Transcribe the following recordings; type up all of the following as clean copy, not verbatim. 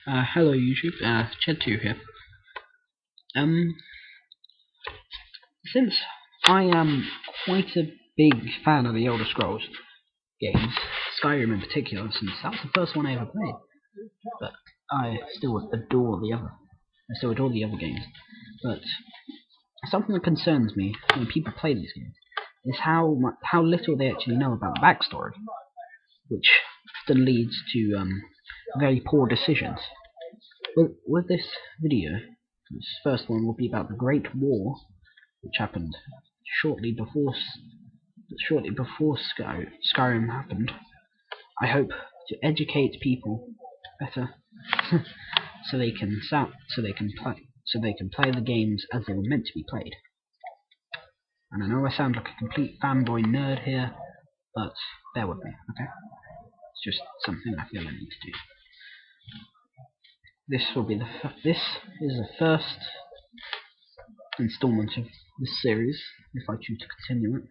Hello YouTube, Ched2 here. Um, since I am quite a big fan of the Elder Scrolls games, Skyrim in particular, since that was the first one I ever played, but I still adore the other games. But something that concerns me when people play these games is how little they actually know about the backstory, which often leads to very poor decisions. With this video, this first one will be about the Great War, which happened shortly before Skyrim happened. I hope to educate people better, so they can play the games as they were meant to be played. And I know I sound like a complete fanboy nerd here, but bear with me, okay? It's just something I feel I need to do. This is the first installment of this series, if I choose to continue it,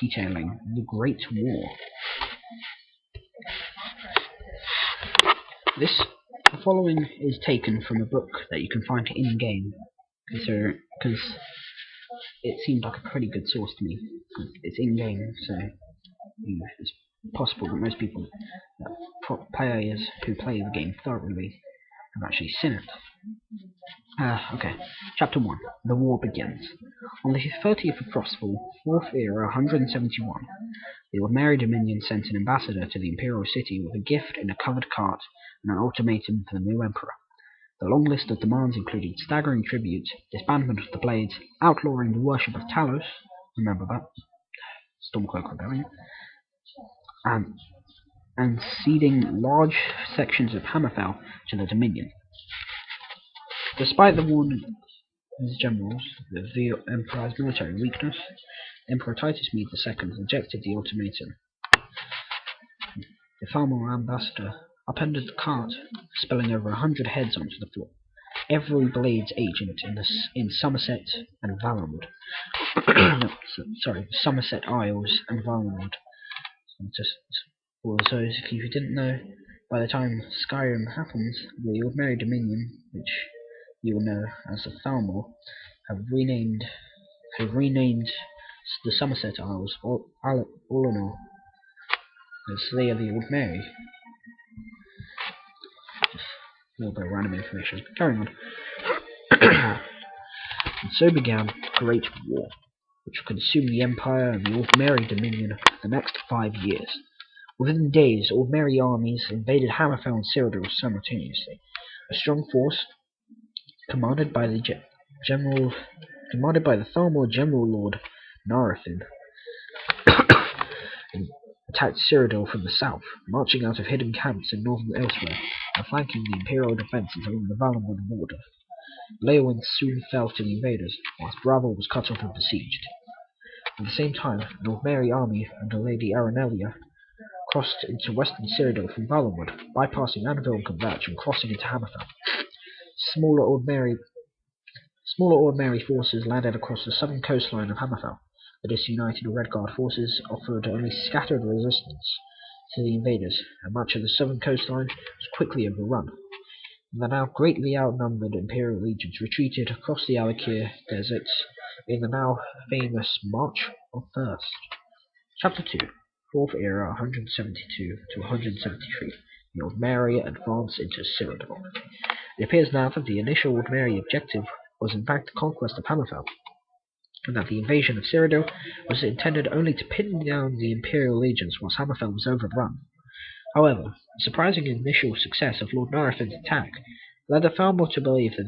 detailing the Great War. The following is taken from a book that you can find in-game, because it seemed like a pretty good source to me. It's in-game, so it's possible that most people, players who play the game thoroughly, have actually seen it. Okay, Chapter 1. The War Begins. On the 30th of Frostfall, 4th Era 171, the Ordinary Dominion sent an ambassador to the Imperial City with a gift in a covered cart and an ultimatum for the new Emperor. The long list of demands included staggering tribute, disbandment of the Blades, outlawing the worship of Talos, remember that, Stormcloak Rebellion, and ceding large sections of Hammerfell to the Dominion. Despite the warning of his generals of the Empire's military weakness, Emperor Titus Mede II rejected the ultimatum. The Thalmor ambassador upended the cart, spilling over 100 heads onto the floor. Every Blades agent in Somerset and Valenwood, Somerset Isles and Valenwood. For those of you who didn't know, by the time Skyrim happens, the Ordinary Dominion, which you will know as the Thalmor, have renamed the Somerset Isles Orleanor, as they are the Ordinary. A little bit of random information. Carrying on. And so began the Great War, which would consume the Empire and the Ordinary Dominion for the next 5 years. Within days, Ordinary armies invaded Hammerfell and Cyrodiil simultaneously. A strong force, commanded by the Thalmor General Lord Narafin, attacked Cyrodiil from the south, marching out of hidden camps in northern Elsewhere and flanking the Imperial defences along the Valenwood border. Leowen soon fell to the invaders, whilst Bravel was cut off and besieged. At the same time, an Ordinary army under Lady Aranella crossed into western Cyrodiil from Valenwood, bypassing Annville and Converge and crossing into Hammerfell. Smaller Ordinary forces landed across the southern coastline of Hammerfell. The disunited Redguard forces offered only scattered resistance to the invaders, and much of the southern coastline was quickly overrun. The now greatly outnumbered Imperial legions retreated across the Alakir deserts in the now famous March of Thirst. Chapter 2. 4th Era 172 to 173. The Ordinary advance into Cyrodiil. It appears now that the initial Ordinary objective was in fact the conquest of Hammerfell, and that the invasion of Cyrodiil was intended only to pin down the Imperial legions once Hammerfell was overrun. However, the surprising initial success of Lord Narafin's attack led the Thalmor to believe that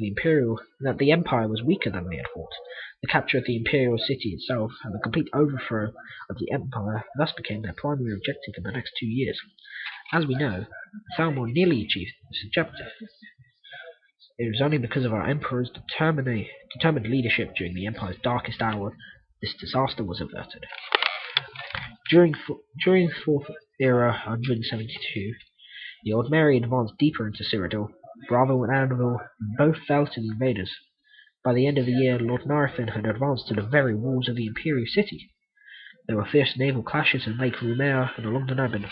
the Empire was weaker than they had thought. The capture of the Imperial city itself and the complete overthrow of the Empire thus became their primary objective in the next 2 years. As we know, the Thalmor nearly achieved this objective. It was only because of our Emperor's determined leadership during the Empire's darkest hour this disaster was averted. During 4th Era 172, the Ordinary advanced deeper into Cyrodiil. Bravel and Annville both fell to the invaders. By the end of the year, Lord Narafin had advanced to the very walls of the Imperial city. There were fierce naval clashes in Lake Rumea and along the Nabin.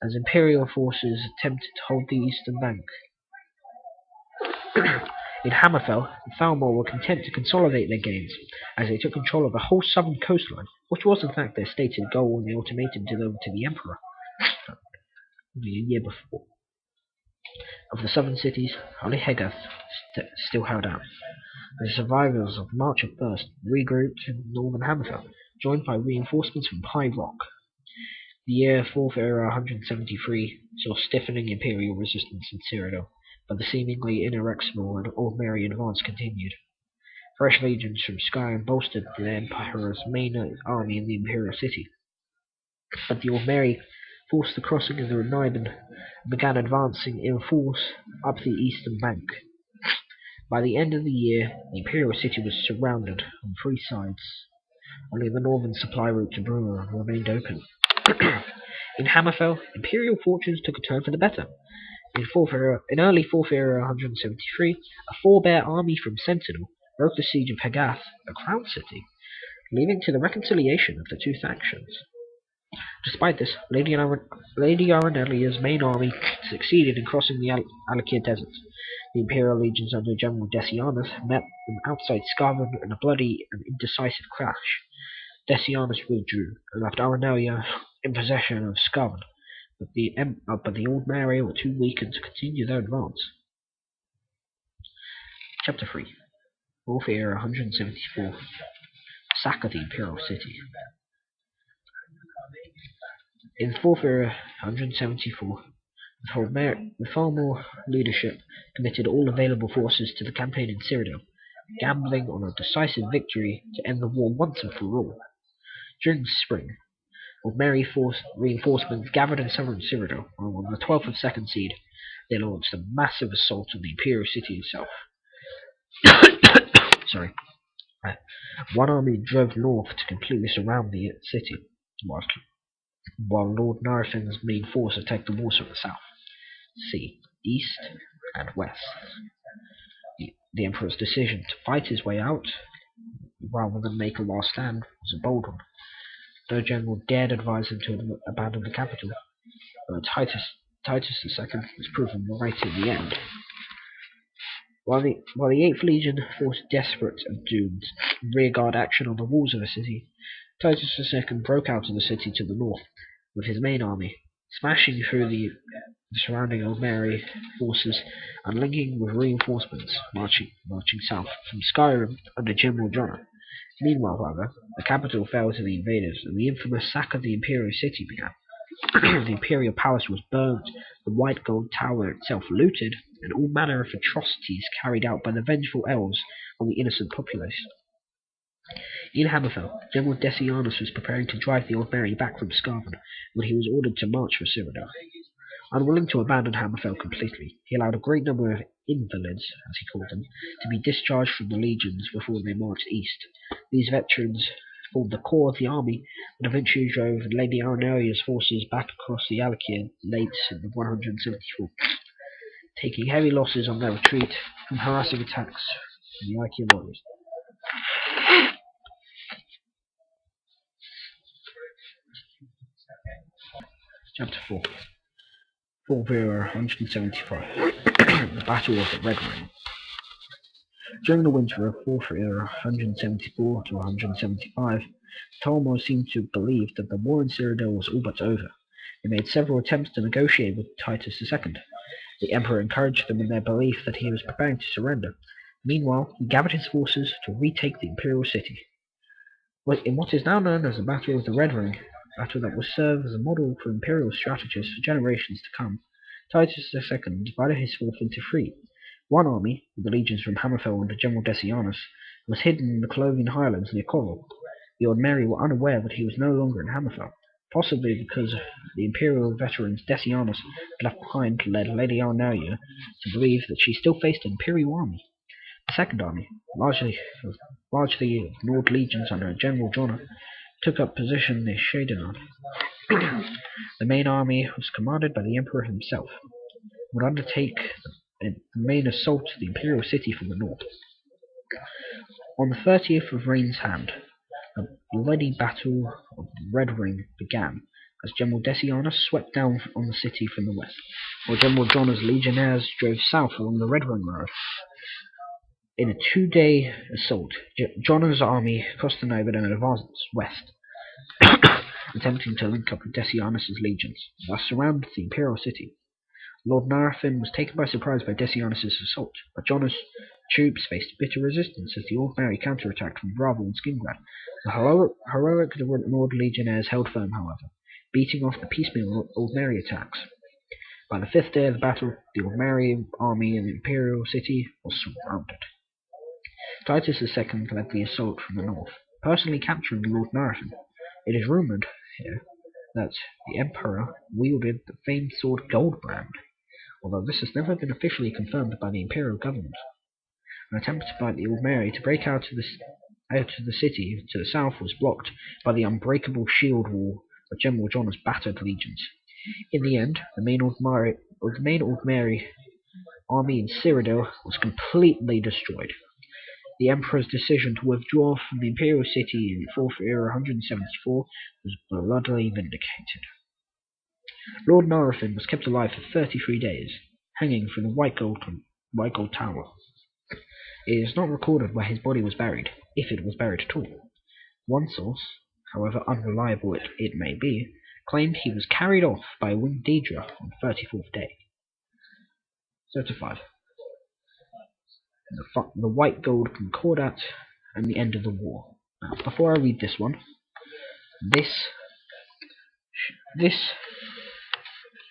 as Imperial forces attempted to hold the eastern bank. In Hammerfell, the Thalmor were content to consolidate their gains, as they took control of the whole southern coastline, which was in fact their stated goal when they ultimatum delivered to the Emperor only a year before. Of the southern cities, only Hegath still held out. The survivors of the March of Thirst regrouped in northern Hammerfell, joined by reinforcements from High Rock. The year 4th Era 173 saw stiffening Imperial resistance in Cyrodiil, but the seemingly inexorable and Old-Mary advance continued. Fresh legions from Skyrim bolstered the Emperor's main army in the Imperial city, but the Old-Mary forced the crossing of the Nibelung and began advancing in force up the eastern bank. By the end of the year, the Imperial city was surrounded on three sides. Only the northern supply route to Brewer remained open. In Hammerfell, Imperial fortunes took a turn for the better. In early 4th Era 173, a four-bear army from Sentinel broke the siege of Hegath, a crown city, leading to the reconciliation of the two factions. Despite this, Lady Arenelia's main army succeeded in crossing the Alakir Desert. The Imperial legions under General Decianus met them outside Skarvan in a bloody and indecisive clash. Decianus withdrew and left Arenelia in possession of Skarvan, but the Old-Mary were too weakened to continue their advance. Chapter 3. 4th Era 174. Sack of the Imperial City. In 4th Era 174, the Thalmor leadership committed all available forces to the campaign in Cyrodiil, gambling on a decisive victory to end the war once and for all. During the spring, Old-Mary reinforcements gathered in southern Cyrodiil, and on the 12th of Second Seed, they launched a massive assault on the Imperial city itself. One army drove north to completely surround the city, while Lord Narfen's main force attacked the walls from the south, sea, east, and west. The Emperor's decision to fight his way out, rather than make a last stand, was a bold one. No general dared advise him to abandon the capital, but Titus II was proven right in the end. While the 8th Legion forced desperate and doomed rearguard action on the walls of the city, Titus II broke out of the city to the north with his main army, smashing through the surrounding Old-Mary forces and linking with reinforcements marching south from Skyrim under General Jonah. Meanwhile, however, the capital fell to the invaders, and the infamous sack of the Imperial city began. The Imperial palace was burnt, the White Gold Tower itself looted, and all manner of atrocities carried out by the vengeful elves on the innocent populace. In Hammerfell, General Decianus was preparing to drive the Old-Mary back from Skarvan when he was ordered to march for Cyrodiil. Unwilling to abandon Hammerfell completely, he allowed a great number of invalids, as he called them, to be discharged from the legions before they marched east. These veterans formed the core of the army and eventually drove Lady Arenelia's forces back across the Alakir late in 174, taking heavy losses on their retreat from harassing attacks from the Alakir warriors. Chapter 4. 4th Era 175. The Battle of the Red Ring. During the winter of 4th Era 174 to 175, Thalmor seemed to believe that the war in Cyrodiil was all but over. They made several attempts to negotiate with Titus II. The Emperor encouraged them in their belief that he was preparing to surrender. Meanwhile, he gathered his forces to retake the Imperial city. In what is now known as the Battle of the Red Ring, a battle that will serve as a model for Imperial strategists for generations to come, Titus II divided his force into three. One army, with the legions from Hammerfell under General Decianus, was hidden in the Clovian highlands near Corel. The Old-Mary were unaware that he was no longer in Hammerfell, possibly because the Imperial veterans Decianus had left behind led Lady Arenelia to believe that she still faced an Imperial army. The second army, largely of Nord legions under General Jonah, took up position near Shadowland. The main army was commanded by the Emperor himself, and would undertake the main assault to the Imperial city from the north. On the 30th of Rain's Hand, a bloody battle of the Red Ring began as General Decianus swept down on the city from the west, while General Jonna's legionnaires drove south along the Red Ring Road. In a 2-day assault, Jonna's army crossed the Nobod and advanced west, attempting to link up with Decianus's legions, thus surrounded the imperial city. Lord Narfin was taken by surprise by Decianus's assault, but Jonna's troops faced bitter resistance as the Ordinary counterattacked from Bravo and Skingrad. The heroic Nord legionnaires held firm, however, beating off the piecemeal Ordinary attacks. By the 5th day of the battle, the Ordinary army in the imperial city was surrounded. Titus II led the assault from the north, personally capturing Lord Narfin. It is rumoured here that the Emperor wielded the famed sword Goldbrand, although this has never been officially confirmed by the imperial government. An attempt by the Ordinary to break out of the city to the south was blocked by the unbreakable shield wall of General Jonna's battered legions. In the end, the main Ordinary army in Cyrodiil was completely destroyed. The Emperor's decision to withdraw from the imperial city in 4th Era 174 was bloodily vindicated. Lord Narfin was kept alive for 33 days, hanging from the White Gold Tower. It is not recorded where his body was buried, if it was buried at all. One source, however unreliable it may be, claimed he was carried off by a winged Daedra on the 34th day. 35. The White Gold Concordat and the end of the war. Now, before I read this one, this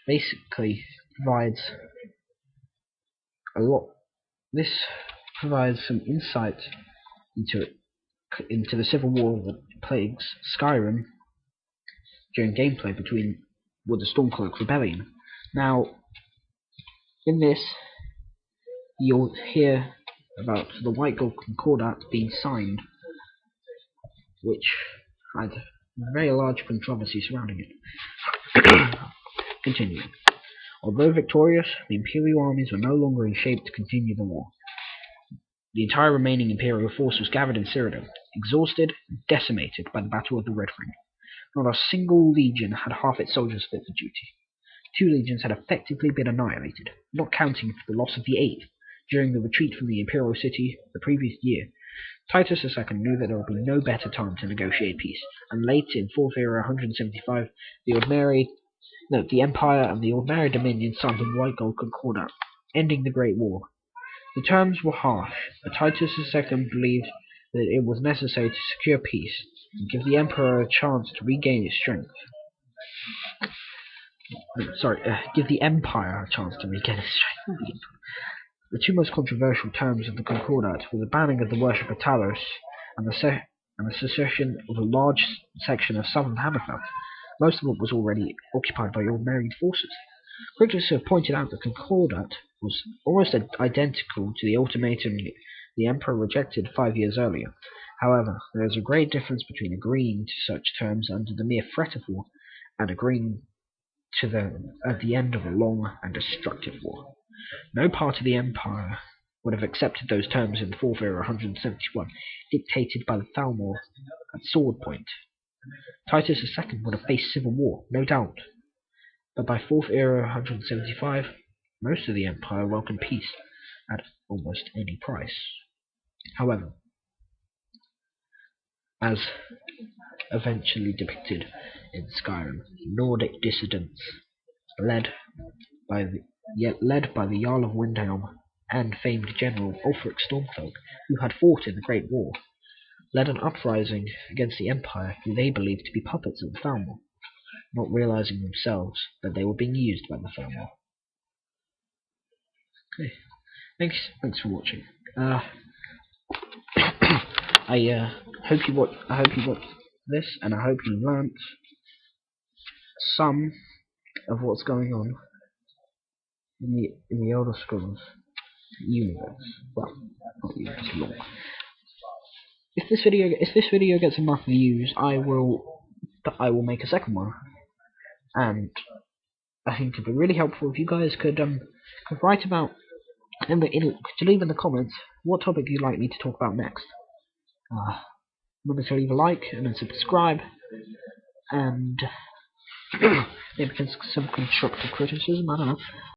basically provides a lot. This provides some insight into the civil war that plagues Skyrim during gameplay with the Stormcloak Rebellion. Now, in this, you'll hear about the White Gold Concordat being signed, which had very large controversy surrounding it. Continuing. Although victorious, the Imperial armies were no longer in shape to continue the war. The entire remaining Imperial force was gathered in Cyrodiil, exhausted and decimated by the Battle of the Red Ring. Not a single legion had half its soldiers fit for duty. 2 legions had effectively been annihilated, not counting for the loss of the 8th during the retreat from the Imperial city the previous year. Titus II knew that there would be no better time to negotiate peace, and late in 4th Era 175, the Empire and the Ordinary Dominion signed the White Gold Concordat, ending the Great War. The terms were harsh, but Titus II believed that it was necessary to secure peace and give the Emperor a chance to regain its strength. Give the Empire a chance to regain its strength. The 2 most controversial terms of the Concordat were the banning of the worship of Talos and the secession of a large section of southern Hammerfell. Most of it was already occupied by Ordinary forces. Critics have pointed out that the Concordat was almost identical to the ultimatum the Emperor rejected 5 years earlier. However, there is a great difference between agreeing to such terms under the mere threat of war and agreeing to them at the end of a long and destructive war. No part of the Empire would have accepted those terms in 4th Era 171, dictated by the Thalmor at sword point. Titus II would have faced civil war, no doubt, but by 4th Era 175, most of the Empire welcomed peace at almost any price. However, as eventually depicted in Skyrim, Nordic dissidents, led by the Jarl of Windhelm and famed General Ulfric Stormcloak, who had fought in the Great War, led an uprising against the Empire who they believed to be puppets of the Thalmor, not realizing themselves that they were being used by the Thalmor. Okay, thanks for watching. I hope you watched this, and I hope you learnt some of what's going on in the Elder Scrolls universe. Well, not universe, lore. If this video gets enough views, I will make a second one, and I think it'd be really helpful if you guys could write about to leave in the comments what topic you'd like me to talk about next. Remember to leave a like and then subscribe, and Maybe some constructive criticism, I don't know.